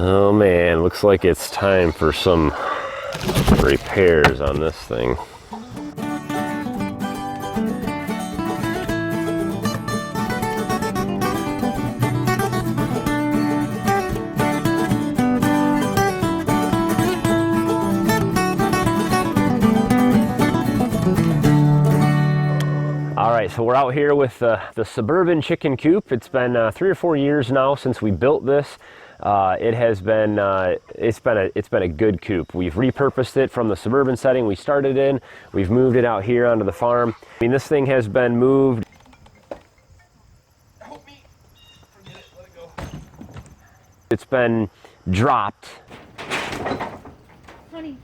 Oh man, looks like it's time for some repairs on this thing. All right, so we're out here with the Suburban chicken coop. It's been 3 or 4 years now since we built this. It has been it's been a good coop. We've repurposed it from the Suburban setting we started in. We've moved it out here onto the farm. I mean, this thing has been moved. Help me. Forget it. Let it go. It's been dropped. Honey.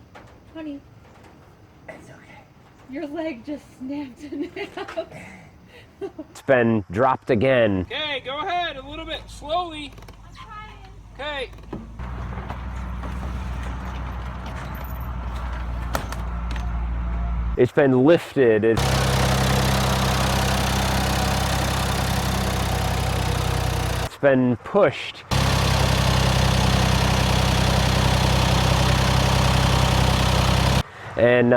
It's okay. Your leg just snapped in half. It's been dropped again. Okay, go ahead. A little bit slowly. Okay. It's been lifted. It's been pushed. And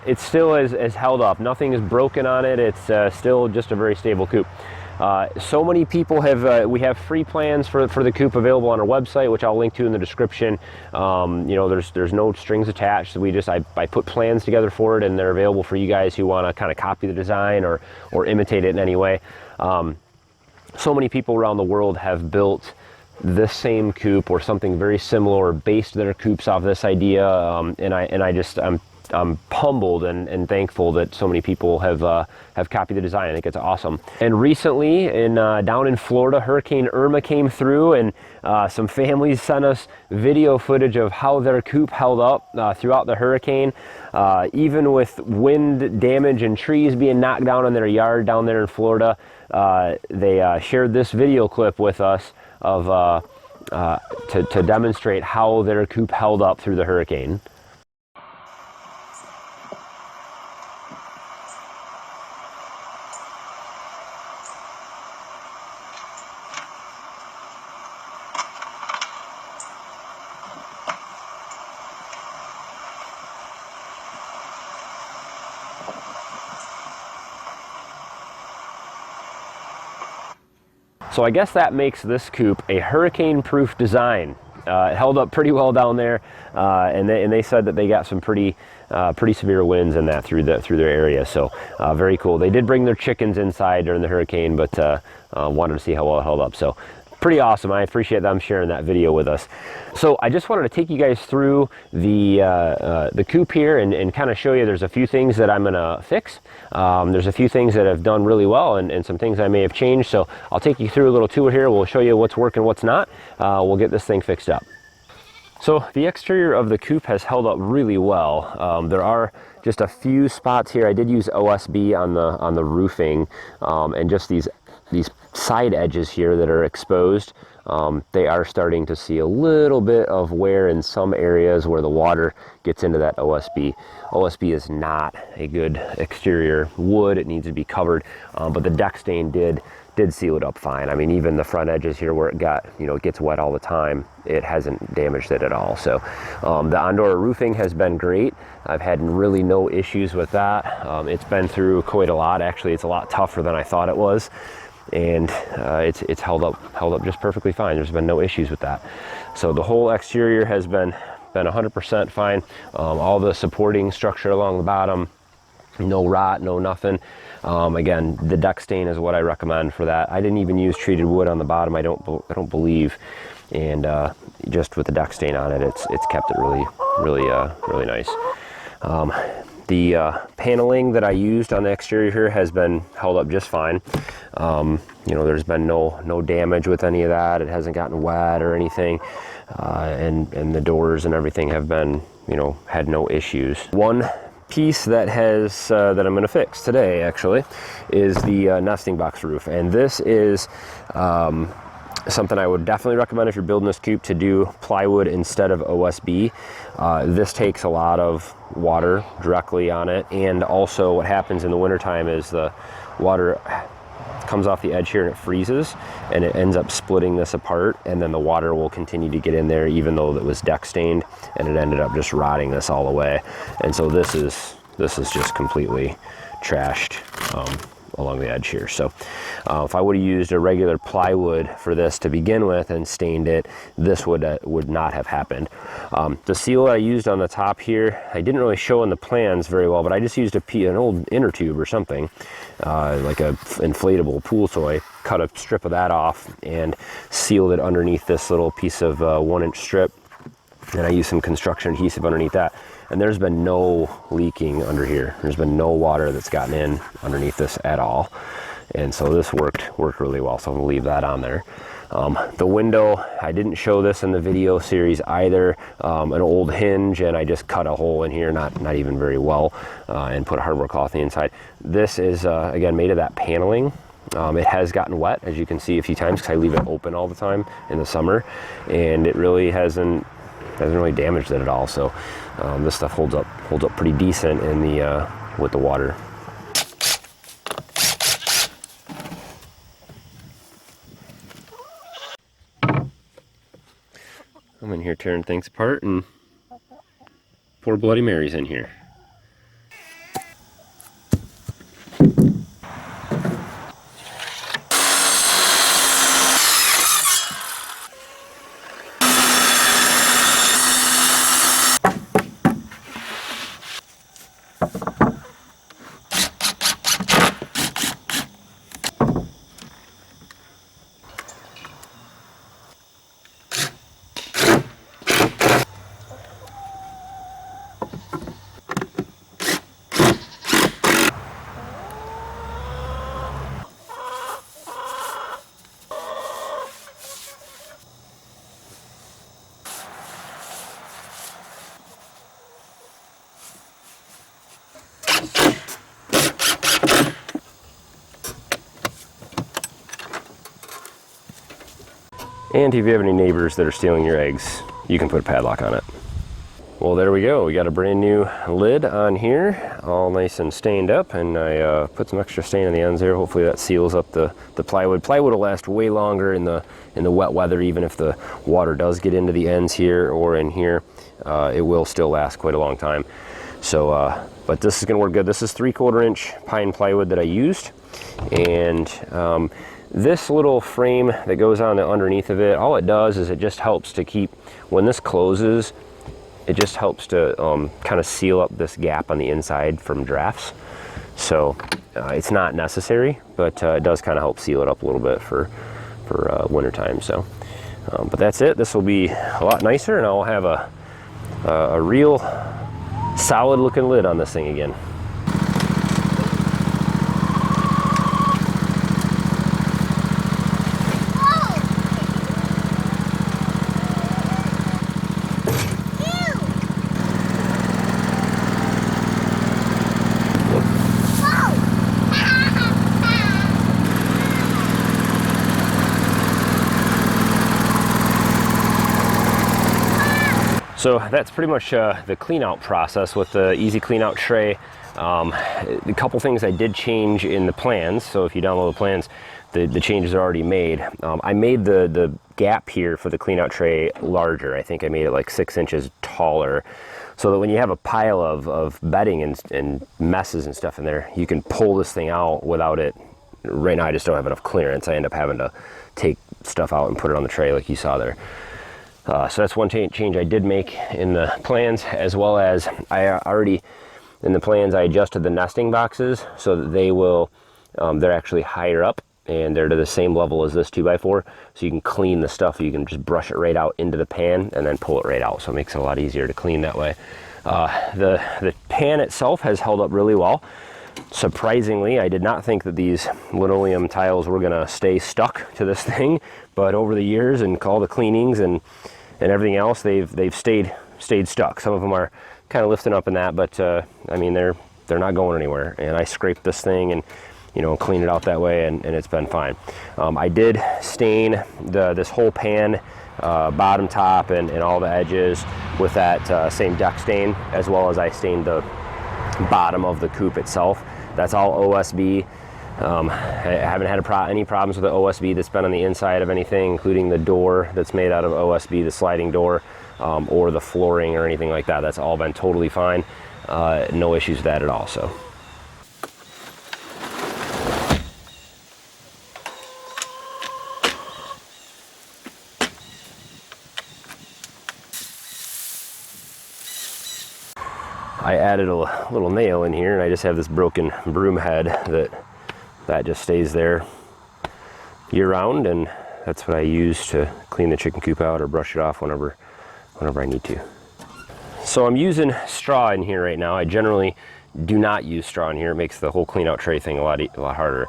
it still is held up. Nothing is broken on it. It's still just a very stable coop. So many people have, we have free plans for the coop available on our website, which I'll link to in the description. You know, there's no strings attached. I put plans together for it, and they're available for you guys who want to kind of copy the design or imitate it in any way. So many people around the world have built this same coop or something very similar, or based their coops off this idea, I'm humbled and thankful that so many people have copied the design. I think it's awesome. And recently, down in Florida, Hurricane Irma came through, and some families sent us video footage of how their coop held up throughout the hurricane. Even with wind damage and trees being knocked down in their yard down there in Florida, they shared this video clip with us of to demonstrate how their coop held up through the hurricane. So I guess that makes this coop a hurricane-proof design. It held up pretty well down there, and they said that they got some pretty severe winds in that through their area. So very cool. They did bring their chickens inside during the hurricane, but wanted to see how well it held up. So pretty awesome. I appreciate them sharing that video with us. So I just wanted to take you guys through the coop here and kind of show you there's a few things that I'm gonna fix. There's a few things that have done really well, and some things I may have changed. So I'll take you through a little tour here. We'll show you what's working, what's not. We'll get this thing fixed up. So the exterior of the coop has held up really well. There are just a few spots here. I did use OSB on the roofing, and just these side edges here that are exposed. They are starting to see a little bit of wear in some areas where the water gets into that OSB. OSB is not a good exterior wood. It needs to be covered, but the deck stain did seal it up fine. I mean, even the front edges here where it gets wet all the time, it hasn't damaged it at all. So the Ondora roofing has been great. I've had really no issues with that. It's been through quite a lot. Actually, it's a lot tougher than I thought it was. And it's held up just perfectly fine. There's been no issues with that. So the whole exterior has been 100% fine. All the supporting structure along the bottom, no rot, no nothing. Again, the deck stain is what I recommend for that. I didn't even use treated wood on the bottom. I don't believe, and just with the deck stain on it, it's kept it really nice. The paneling that I used on the exterior here has been held up just fine. You know, there's been no damage with any of that. It hasn't gotten wet or anything, and the doors and everything have been, had no issues. One piece that that I'm going to fix today actually is the nesting box roof, and this is something I would definitely recommend if you're building this coop to do plywood instead of OSB. This takes a lot of water directly on it, and also what happens in the wintertime is the water comes off the edge here and it freezes, and it ends up splitting this apart, and then the water will continue to get in there even though it was deck stained, and it ended up just rotting this all away. And so this is just completely trashed along the edge here. So if I would have used a regular plywood for this to begin with and stained it, this would not have happened. The seal I used on the top here, I didn't really show in the plans very well, but I just used an old inner tube or something, like a inflatable pool toy, cut a strip of that off and sealed it underneath this little piece of 1-inch strip. And I used some construction adhesive underneath that. And there's been no leaking under here. There's been no water that's gotten in underneath this at all. And so this worked really well. So I'm gonna leave that on there. The window, I didn't show this in the video series either. An old hinge, and I just cut a hole in here, not even very well, and put a hardware cloth on the inside. This is, again, made of that paneling. It has gotten wet, as you can see a few times, because I leave it open all the time in the summer. And it really hasn't really damaged it at all. So this stuff holds up pretty decent in the with the water. I'm in here tearing things apart, and poor Bloody Mary's in here. And if you have any neighbors that are stealing your eggs, you can put a padlock on it. Well, there we go. We got a brand new lid on here, all nice and stained up, and I put some extra stain on the ends there. Hopefully that seals up the plywood. Plywood will last way longer in the wet weather, even if the water does get into the ends here or in here. It will still last quite a long time. So, but this is gonna work good. This is 3/4 inch pine plywood that I used, and this little frame that goes on the underneath of it, all it does is it just helps to keep, when this closes, it just helps to kind of seal up this gap on the inside from drafts. So it's not necessary, but it does kind of help seal it up a little bit for winter time. So, but that's it. This will be a lot nicer, and I'll have a real solid looking lid on this thing again. So that's pretty much the clean out process with the easy clean out tray. A couple things I did change in the plans. So if you download the plans, the changes are already made. I made the gap here for the clean out tray larger. I think I made it like 6 inches taller, so that when you have a pile of bedding and messes and stuff in there, you can pull this thing out without it. Right now I just don't have enough clearance. I end up having to take stuff out and put it on the tray like you saw there. So that's one change I did make in the plans, as well as I already, in the plans, I adjusted the nesting boxes so that they will, they're actually higher up and they're to the same level as this 2x4. So you can clean the stuff, you can just brush it right out into the pan and then pull it right out. So it makes it a lot easier to clean that way. The pan itself has held up really well. Surprisingly, I did not think that these linoleum tiles were gonna stay stuck to this thing, but over the years and all the cleanings and everything else, they've stayed stuck. Some of them are kind of lifting up in that, but I mean they're not going anywhere. And I scraped this thing and clean it out that way, and it's been fine. I did stain this whole pan, bottom, top, and all the edges with that same deck stain, as well as I stained the bottom of the coop itself. That's all OSB. I haven't had any problems with the OSB that's been on the inside of anything, including the door that's made out of OSB, the sliding door, or the flooring or anything like that. That's all been totally fine. No issues with that at all. So. I added a little nail in here, and I just have this broken broom head that just stays there year round, and that's what I use to clean the chicken coop out or brush it off whenever I need to. So I'm using straw in here right now. I generally do not use straw in here. It makes the whole clean out tray thing a lot harder.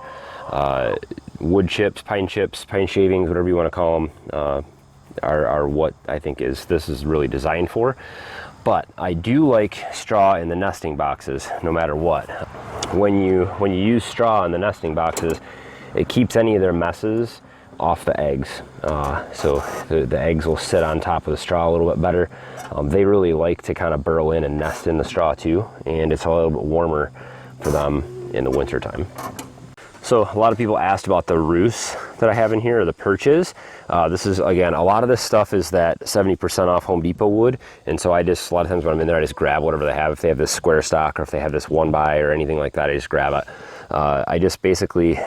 Wood chips, pine shavings, whatever you want to call them, are what I think this is really designed for. But I do like straw in the nesting boxes, no matter what. When you use straw in the nesting boxes, it keeps any of their messes off the eggs. So the eggs will sit on top of the straw a little bit better. They really like to kind of burrow in and nest in the straw too, and it's a little bit warmer for them in the winter time. So a lot of people asked about the roosts that I have in here, or the perches. This is, again, a lot of this stuff is that 70% off Home Depot wood, and so a lot of times when I'm in there, I just grab whatever they have. If they have this square stock, or if they have this 1x or anything like that, I just grab it. I just basically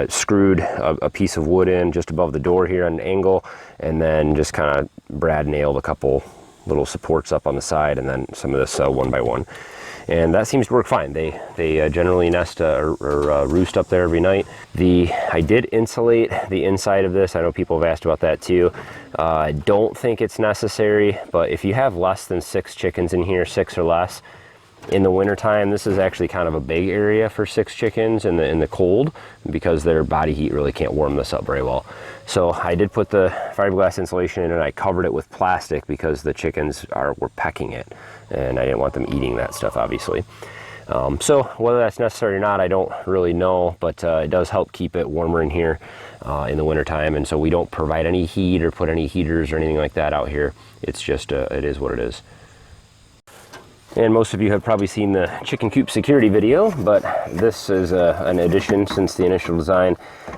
screwed a piece of wood in just above the door here at an angle, and then just kind of brad nailed a couple little supports up on the side, and then some of this 1x1. And that seems to work fine. They generally nest or roost up there every night. I did insulate the inside of this. I know people have asked about that too. I don't think it's necessary, but if you have less than 6 chickens in here, 6 or less, in the wintertime, this is actually kind of a big area for 6 chickens in the cold, because their body heat really can't warm this up very well. So I did put the fiberglass insulation in, and I covered it with plastic because the chickens were pecking it, and I didn't want them eating that stuff, obviously. So whether that's necessary or not, I don't really know, but it does help keep it warmer in here in the wintertime. And so we don't provide any heat or put any heaters or anything like that out here. It's just, it is what it is. And most of you have probably seen the chicken coop security video, but this is an addition since the initial design.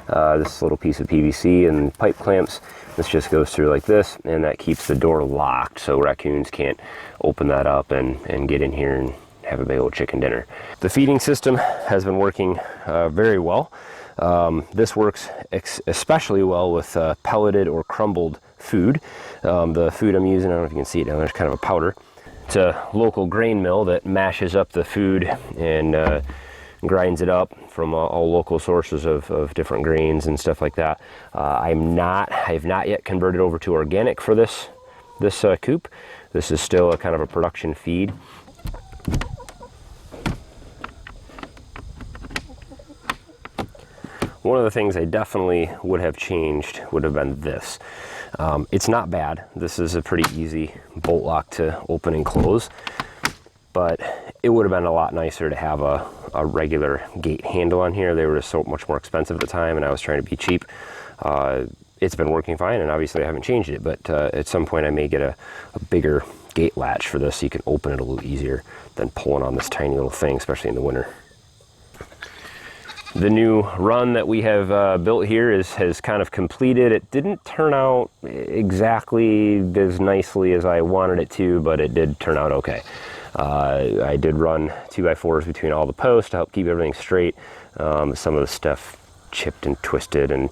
This little piece of PVC and pipe clamps, this just goes through like this, and that keeps the door locked so raccoons can't open that up and get in here and have a big old chicken dinner. The feeding system has been working very well. This works especially well with pelleted or crumbled food. The food I'm using, I don't know if you can see it down there, it's kind of a powder. It's a local grain mill that mashes up the food and grinds it up from all local sources of different grains and stuff like that. I have not yet converted over to organic for this coop. This is still a kind of a production feed. One of the things I definitely would have changed would have been this. It's not bad. This is a pretty easy bolt lock to open and close, but it would have been a lot nicer to have a regular gate handle on here. They were just so much more expensive at the time, and I was trying to be cheap. It's been working fine, and obviously I haven't changed it, but at some point I may get a bigger gate latch for this so you can open it a little easier than pulling on this tiny little thing, especially in the winter. The new run that we have built here has kind of completed. It didn't turn out exactly as nicely as I wanted it to, but it did turn out okay. I did run 2x4s between all the posts to help keep everything straight. Some of the stuff chipped and twisted, and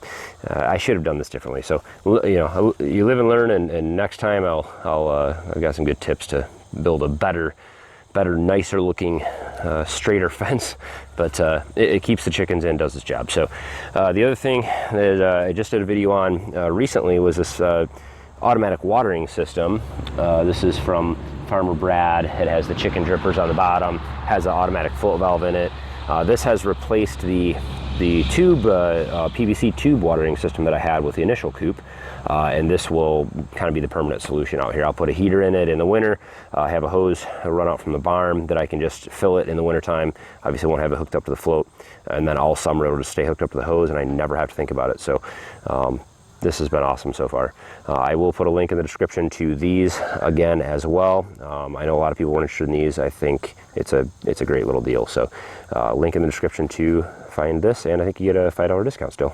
I should have done this differently. So, you know, you live and learn, and next time I've got some good tips to build a better, nicer looking, straighter fence, but it keeps the chickens in, does its job. So the other thing that I just did a video on recently was this automatic watering system. This is from Farmer Brad. It has the chicken drippers on the bottom, has an automatic float valve in it. This has replaced the tube, PVC tube watering system that I had with the initial coop, and this will kind of be the permanent solution out here. I'll put a heater in it in the winter. I have a hose run out from the barn that I can just fill it in the wintertime. Obviously won't have it hooked up to the float, and then all summer it'll just stay hooked up to the hose, and I never have to think about it. So this has been awesome so far. I will put a link in the description to these again as well. I know a lot of people were interested in these. I think it's a great little deal. So link in the description to find this, and I think you get a $5 discount still.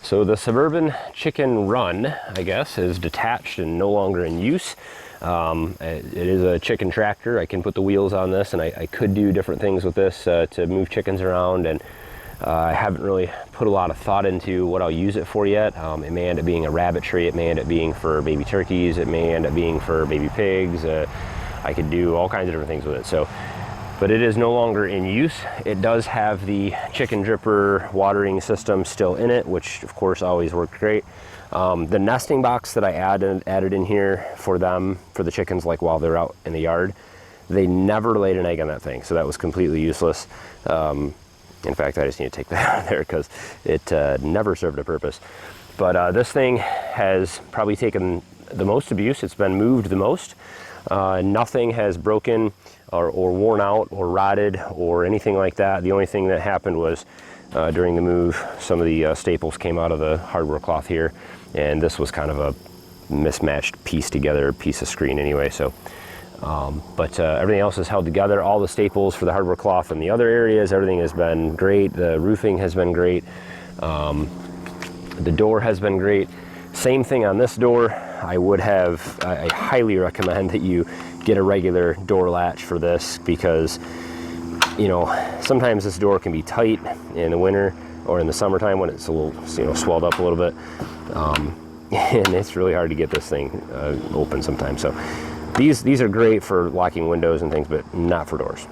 So the Suburban chicken run, I guess, is detached and no longer in use. It is a chicken tractor. I can put the wheels on this, and I could do different things with this to move chickens around, and I haven't really put a lot of thought into what I'll use it for yet. It may end up being a rabbitry, it may end up being for baby turkeys, it may end up being for baby pigs. I could do all kinds of different things with it. So, but it is no longer in use. It does have the chicken dripper watering system still in it, which of course always worked great. The nesting box that I added in here for them, for the chickens, like while they're out in the yard, they never laid an egg on that thing, so that was completely useless. In fact, I just need to take that out of there because it never served a purpose. But this thing has probably taken the most abuse. It's been moved the most. Nothing has broken or worn out or rotted or anything like that. The only thing that happened was during the move, some of the staples came out of the hardware cloth here, and this was kind of a mismatched piece together, piece of screen anyway. So, but everything else is held together. All the staples for the hardware cloth in the other areas, everything has been great. The roofing has been great. The door has been great. Same thing on this door. I highly recommend that you get a regular door latch for this, because you know, sometimes this door can be tight in the winter or in the summertime when it's a little, you know, swelled up a little bit, and it's really hard to get this thing open sometimes. So these are great for locking windows and things, but not for doors.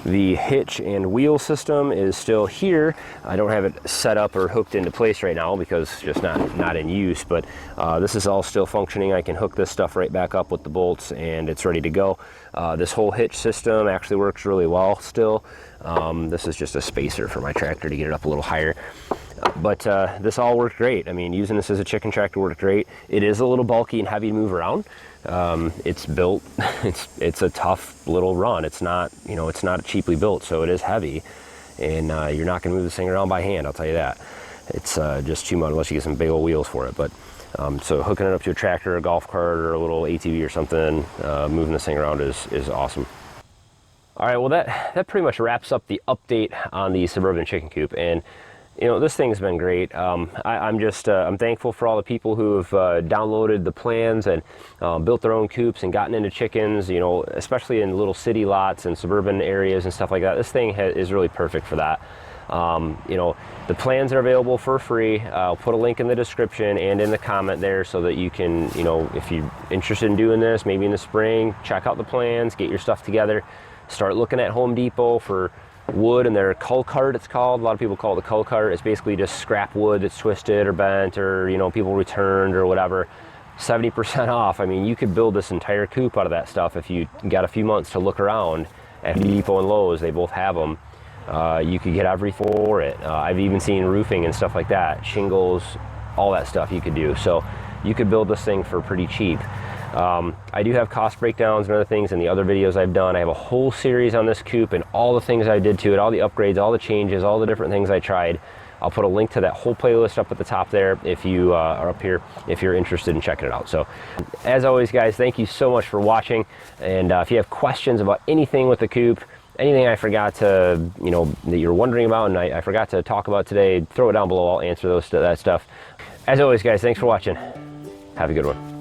The hitch and wheel system is still here. I don't have it set up or hooked into place right now because it's just not in use, but this is all still functioning. I can hook this stuff right back up with the bolts and it's ready to go. This whole hitch system actually works really well still. This is just a spacer for my tractor to get it up a little higher. But this all worked great. I mean, using this as a chicken tractor worked great. It is a little bulky and heavy to move around. It's built, it's a tough little run. It's not, you know, it's not cheaply built, so it is heavy, and you're not gonna move this thing around by hand, I'll tell you that. It's just too much unless you get some big old wheels for it. But so hooking it up to a tractor, a golf cart, or a little ATV or something, moving this thing around is awesome. All right, well that pretty much wraps up the update on the Suburban chicken coop, and you know, this thing's been great. I'm thankful for all the people who have downloaded the plans and built their own coops and gotten into chickens, you know, especially in little city lots and suburban areas and stuff like that. This thing is really perfect for that. You know, the plans are available for free. I'll put a link in the description and in the comment there so that you can, you know, if you're interested in doing this, maybe in the spring, check out the plans, get your stuff together, start looking at Home Depot for wood and their cull cart, it's called. A lot of people call it the cull cart. It's basically just scrap wood that's twisted or bent, or, you know, people returned or whatever. 70% off. I mean, you could build this entire coop out of that stuff if you got a few months to look around at Home Depot and Lowe's. They both have them. You could get everything for it. I've even seen roofing and stuff like that, shingles, all that stuff you could do. So you could build this thing for pretty cheap. I do have cost breakdowns and other things in the other videos I've done. I have a whole series on this coop and all the things I did to it, all the upgrades, all the changes, all the different things I tried. I'll put a link to that whole playlist up at the top there if you are up here, if you're interested in checking it out. So as always, guys, thank you so much for watching. And if you have questions about anything with the coop, anything I forgot to, you know, that you're wondering about and I forgot to talk about today, throw it down below. I'll answer that stuff. As always, guys, thanks for watching. Have a good one.